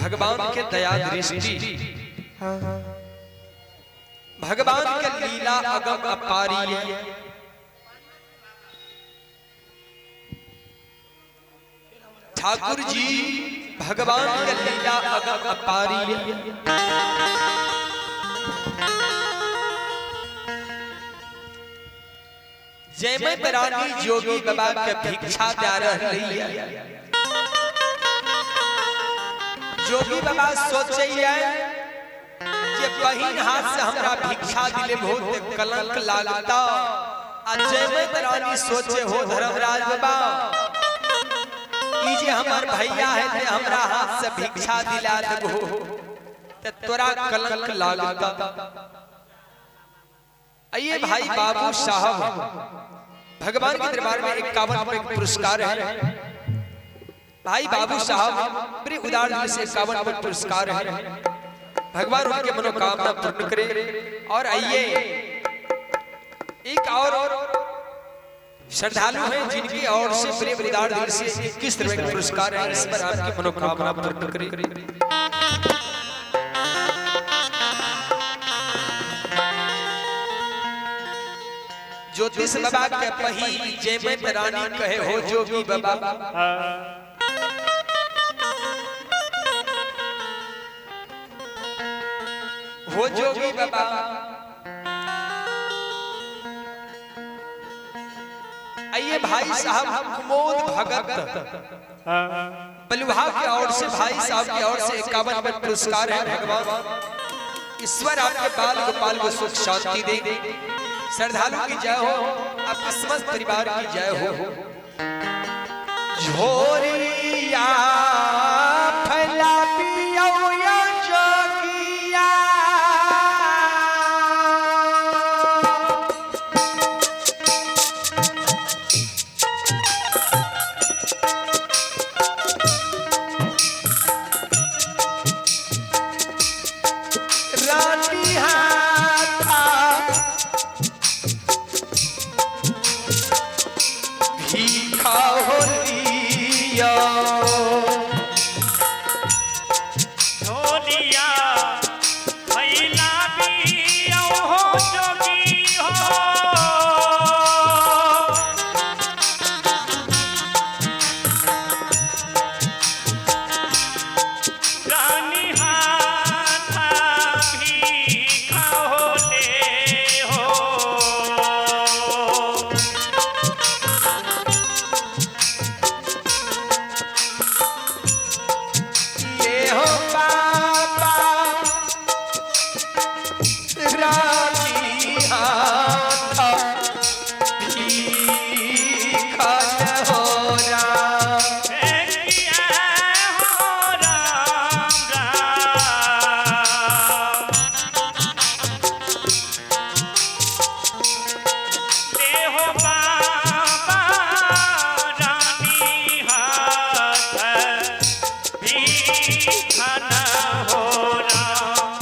भगवान के दया दृष्टि, भगवान के लीला अगम अपारी। ठाकुर जी भगवान के लीला अगम अपारी। जयमय रानी जोगी बाबा के भिक्षा दे रही है। जोगी बाबा सोचे कि बहिन हाथ से हमरा भिक्षा दिले बहुत कलंक लागता। जयमय रानी सोचे हो धर्मराज बाबा जे हमार भैया है ते हमरा हाथ से भिक्षा दिला देबो ते तोरा कलंक लागता। आइए भाई बाबू साहब, भगवान के दरबार में 51 रुपए पुरस्कार है। भाई बाबू साहब बड़े उदार दिल से 51 रुपए पुरस्कार है। भगवान उनके मनोकामना पूर्ण करे। और आइए एक और श्रद्धालु हैं जिनकी ओर से बड़े उदार दिल से 21 रुपए का पुरस्कार है। इस पर आपकी मनोकामना पूर्ण करे। ज्योतिष बाबा के पही जयमय रानी कहे हो जोगी बाबा। हो जोगी बाबा आइए भाई साहब कुमोद भगत बलुहा की ओर से भाई साहब की ओर से 51 रुपए पुरस्कार है। भगवान ईश्वर आपके बाल गोपाल को सुख शांति दे। श्रद्धालु की जय हो, आपके समस्त परिवार की जय हो। झोरिया फैला पियो या जोगिया, रानी हाथा भीखा हो लिया। झोलिया फैला पियो हो जोगी हो। रानी हाथा भीखा हो ले हो। ये हो बाबा रानी हाथा भीखा हो राम। किया हो राम राम। ले हो बाबा रानी हाथ भीखा न हो राम।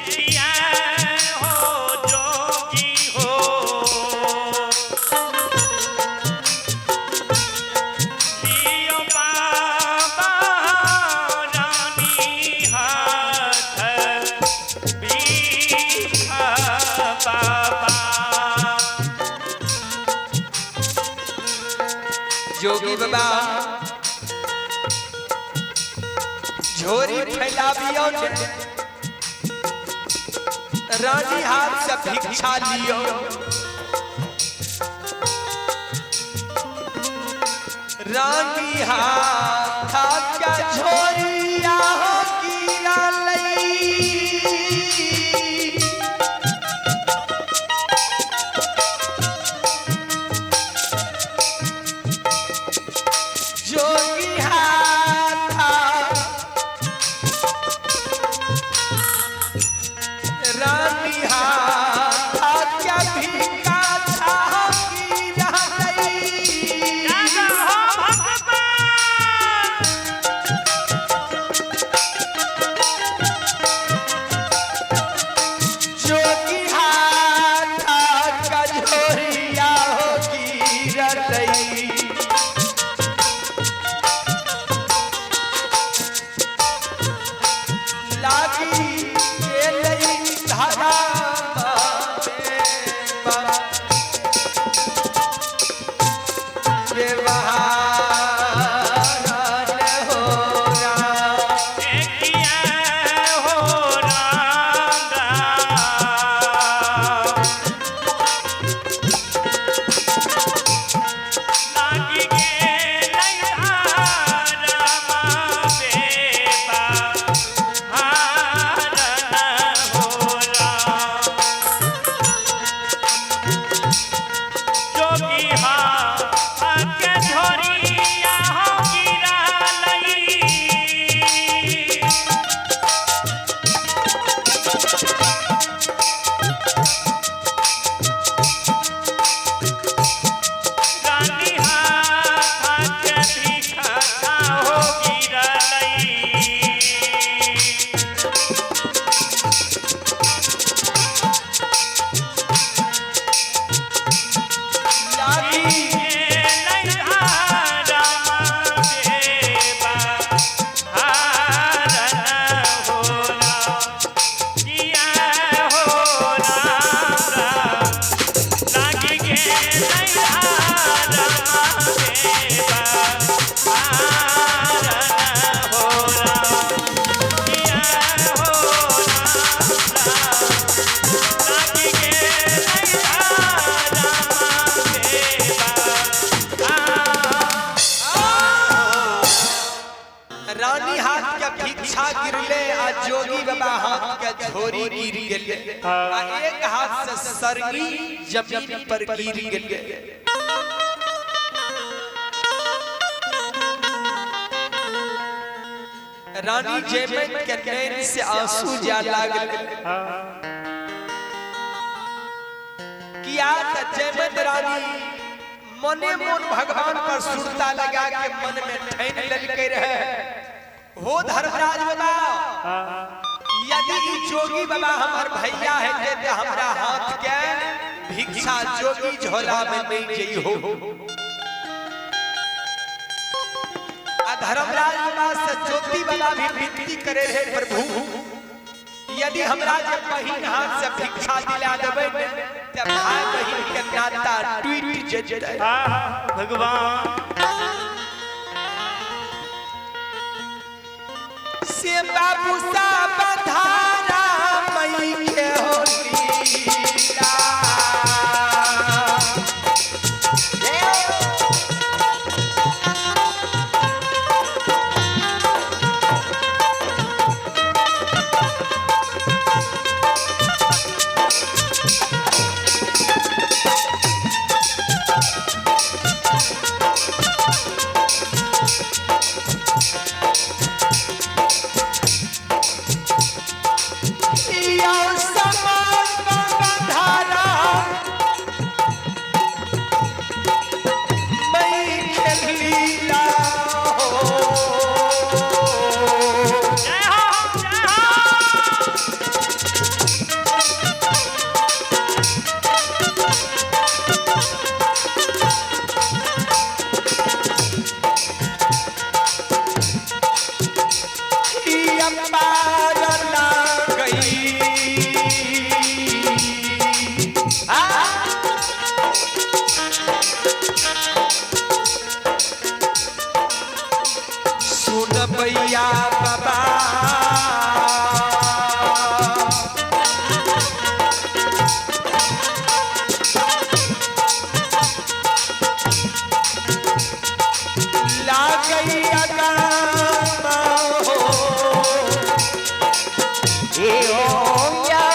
किया हो जोगी हो। लियो बाबा रानी हाथ भीखा बाबा। जोगी बाबा झोरी फैलाबियो ने, रानी हाथ से भिक्षा लियो। रानी हाथ क्या झोरिया हो कीरा लई। जोगी हाथा रानी हाथा क्या भिक्षा था कीरा लई। राजा हो भगवान भिक्षा गिरले आ जोगी बाबा हाथ के झोरी गिर गेले आ एक हाथ से सरगी जमीन पर गिर गेले। रानी जयमत के नैन से आंसू जा लागल किया त जयमत रानी मने मन भगवान पर सुरता लगा के मन में ठान लेलकै रहे हो धर्मराज बाबा यदि जोगी बाबा हमार भैया है ते हमरा हाथ के भिक्षा जोगी झोला में नहीं जई हो। धर्मराज बाबा से ज्योति बाबा भी विनती करे रहे प्रभु यदि हमरा के बहिन हाथ से भिक्षा दिला देबै त भाई बहिन के नाता टूट जेतै। भगवान से बाबू सा बधारा मई के होलीला भैया बाबा ला गई अगामा हो ए ओ या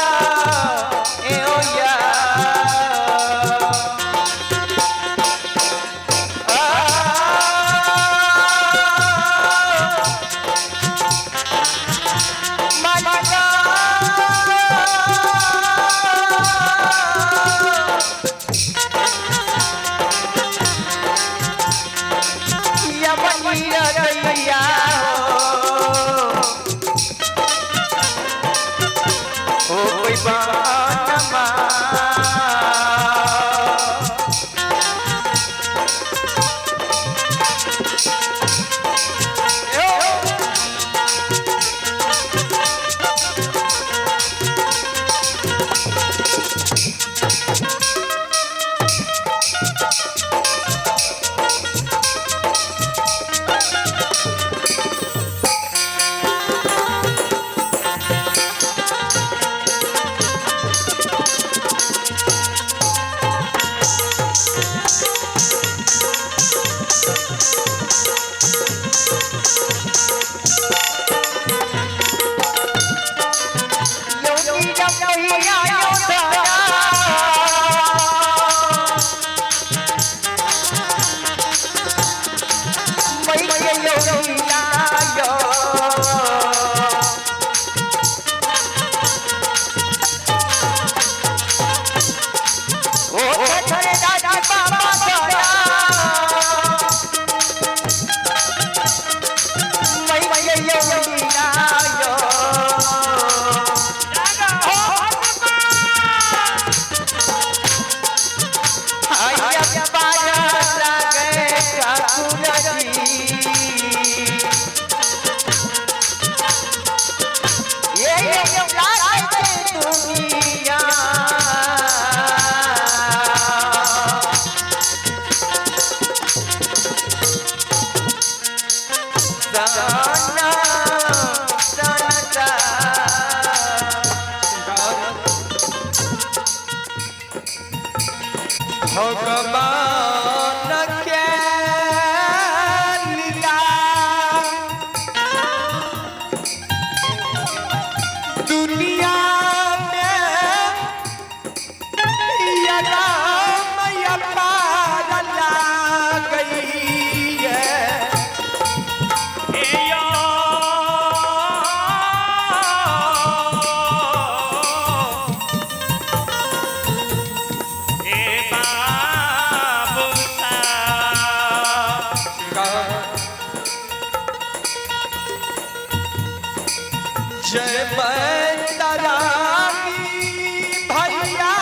भगवान के लीला दुनिया में यदा मैया पार ला गई है जय माता रानी भैया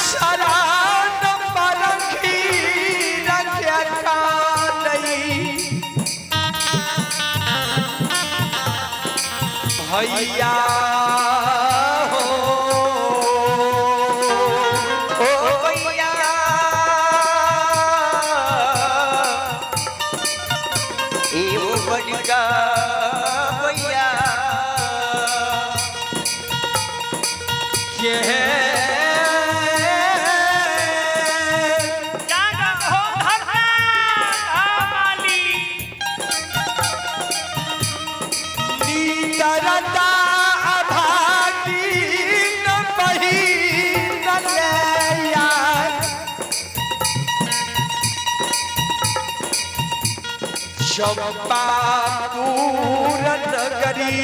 शरण परखी रखा नहीं भैया हो ओ भैया बड़का भैया के नीदरता अभागी न पहिन ले चंपा पूरन नगरी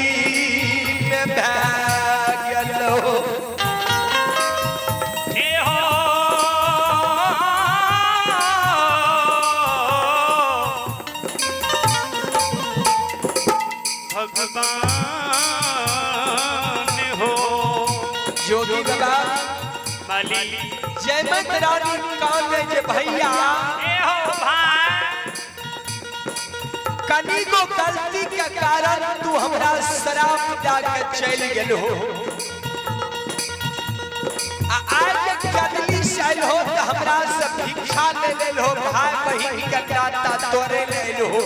में भाग्यलो भगवान हो जोगी बाबा माली जय माता रानी कांदे जे भैया कनी को गलती के कारण तू हमरा शराब डाके चल गेल हो आज कदली चल हो तो हमरा से भिक्षा ले ले हो भाई बहिन के नाता तोरे ले हो